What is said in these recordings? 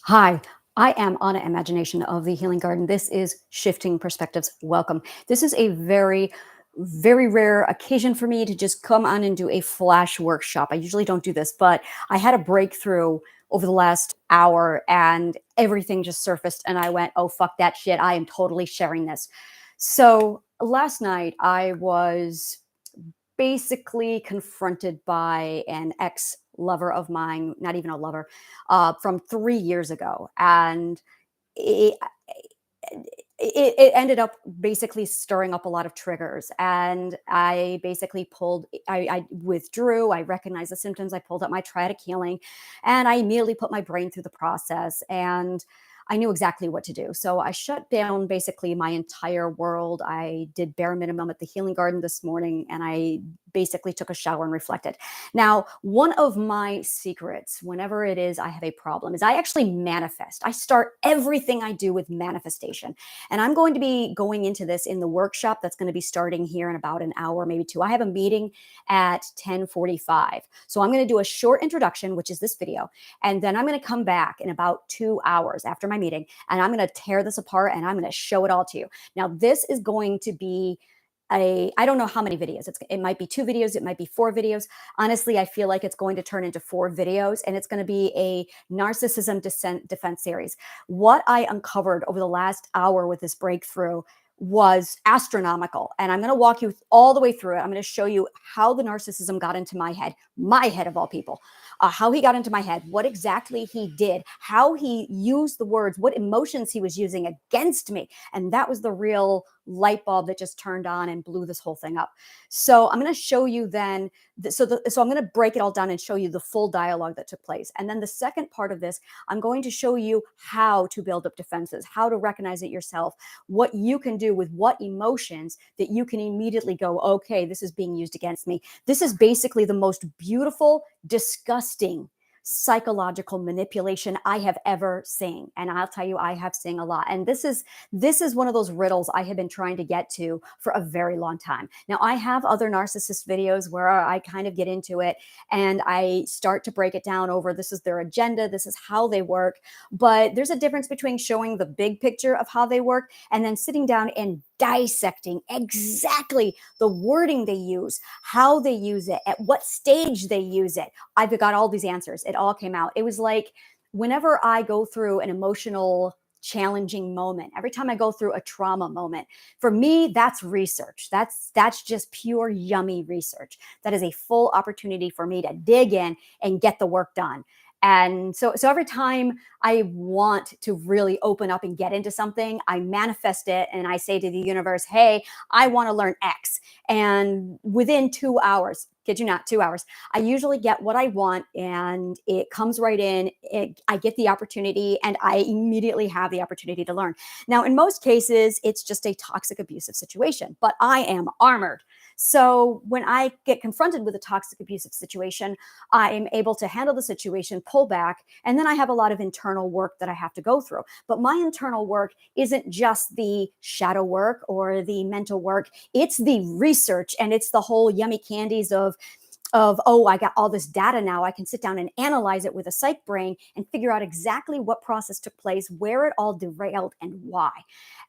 Hi, I am Anna Imagination of the Healing Garden. This is Shifting Perspectives. Welcome. This is a very rare occasion for me to just come on and do a flash workshop. I usually don't do this, but I had a breakthrough over the last hour and everything just surfaced and I went, oh, fuck that shit. I am totally sharing this. So last night I was basically confronted by an ex lover of mine, not even a lover, from 3 years ago. And it, it ended up basically stirring up a lot of triggers. And I basically I withdrew. I recognized the symptoms. I pulled up my traumatic healing and I immediately put my brain through the process. And I knew exactly what to do. So I shut down basically my entire world. I did bare minimum at the Healing Garden this morning and I basically took a shower and reflected. Now, one of my secrets, whenever it is I have a problem, is I actually manifest. I start everything I do with manifestation. And I'm going to be going into this in the workshop that's going to be starting here in about an hour, maybe two. I have a meeting at 10:45. So I'm going to do a short introduction, which is this video. And then I'm going to come back in about 2 hours after my meeting and I'm going to tear this apart and I'm going to show it all to you. Now, this is going to be I don't know how many videos. It might be 2 videos, it might be 4 videos. Honestly, I feel like it's going to turn into 4 videos and it's going to be a narcissism defense series. What I uncovered over the last hour with this breakthrough was astronomical. And I'm going to walk you all the way through it. I'm going to show you how the narcissism got into my head of all people, how he got into my head, what exactly he did, how he used the words, what emotions he was using against me. And that was the real light bulb that just turned on and blew this whole thing up. So I'm going to show you then. So I'm going to break it all down and show you the full dialogue that took place. And then the second part of this, I'm going to show you how to build up defenses, how to recognize it yourself, what you can do with what emotions that you can immediately go, okay, this is being used against me. This is basically the most beautiful, disgusting psychological manipulation I have ever seen. And I'll tell you, I have seen a lot. And this is one of those riddles I have been trying to get to for a very long time. Now, I have other narcissist videos where I kind of get into it and I start to break it down over this is their agenda, this is how they work. But there's a difference between showing the big picture of how they work and then sitting down and dissecting exactly the wording they use, how they use it, at what stage they use it. I've got all these answers. It all came out. It was like whenever I go through an emotional challenging moment, every time I go through a trauma moment, for me, that's research. That's just pure yummy research. That is a full opportunity for me to dig in and get the work done. And so every time I want to really open up and get into something, I manifest it and I say to the universe, hey, I want to learn X. And within 2 hours, kid you not, 2 hours, I usually get what I want and it comes right in. I get the opportunity and I immediately have the opportunity to learn. Now, in most cases, it's just a toxic, abusive situation, but I am armored. So when I get confronted with a toxic, abusive situation, I'm able to handle the situation, pull back, and then I have a lot of internal work that I have to go through. But my internal work isn't just the shadow work or the mental work. It's the research and it's the whole yummy candies of oh, I got all this data now. I can sit down and analyze it with a psych brain and figure out exactly what process took place, where it all derailed, and why.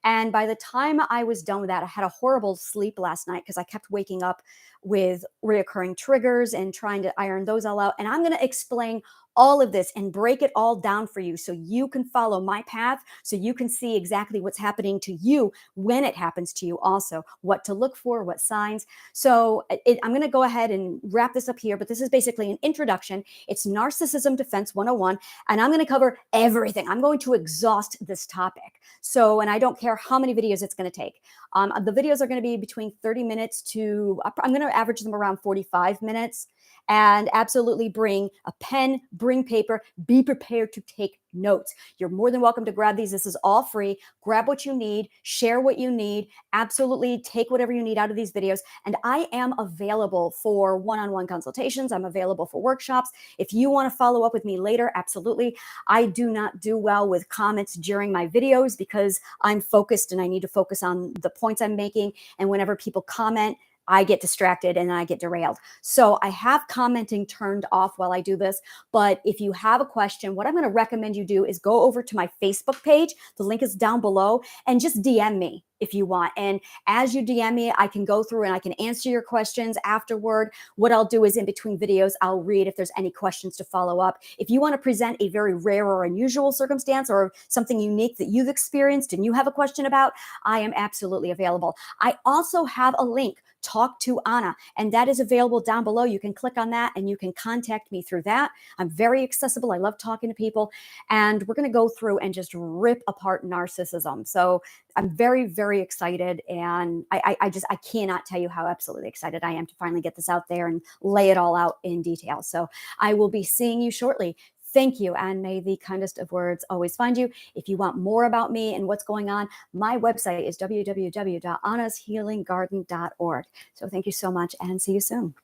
And by the time I was done with that, I had a horrible sleep last night because I kept waking up with reoccurring triggers and trying to iron those all out. And I'm going to explain all of this and break it all down for you so you can follow my path, so you can see exactly what's happening to you when it happens to you also, what to look for, what signs. So I'm going to go ahead and wrap this up here, but this is basically an introduction. It's Narcissism Defense 101, and I'm going to cover everything. I'm going to exhaust this topic. So, and I don't care how many videos it's going to take. The videos are going to be between 30 minutes to, I'm going to average them around 45 minutes. And absolutely bring a pen, bring paper, be prepared to take notes. You're more than welcome to grab these. This is all free. Grab what you need, share what you need, absolutely take whatever you need out of these videos. And I am available for one-on-one consultations. I'm available for workshops. If you want to follow up with me later, absolutely. I do not do well with comments during my videos because I'm focused and I need to focus on the points I'm making. And whenever people comment, I get distracted and I get derailed. So I have commenting turned off while I do this. But if you have a question, what I'm going to recommend you do is go over to my Facebook page. The link is down below, and just DM me if you want. And as you DM me, I can go through and I can answer your questions afterward. What I'll do is in between videos, I'll read if there's any questions to follow up. If you want to present a very rare or unusual circumstance or something unique that you've experienced and you have a question about, I am absolutely available. I also have a link, Talk to Anna, and that is available down below. You can click on that and you can contact me through that. I'm very accessible. I love talking to people, and we're going to go through and just rip apart narcissism. So I'm very, very excited, and I cannot tell you how absolutely excited I am to finally get this out there and lay it all out in detail. So I will be seeing you shortly. Thank you, and may the kindest of words always find you. If you want more about me and what's going on, my website is www.annashealinggarden.org. So thank you so much, and see you soon.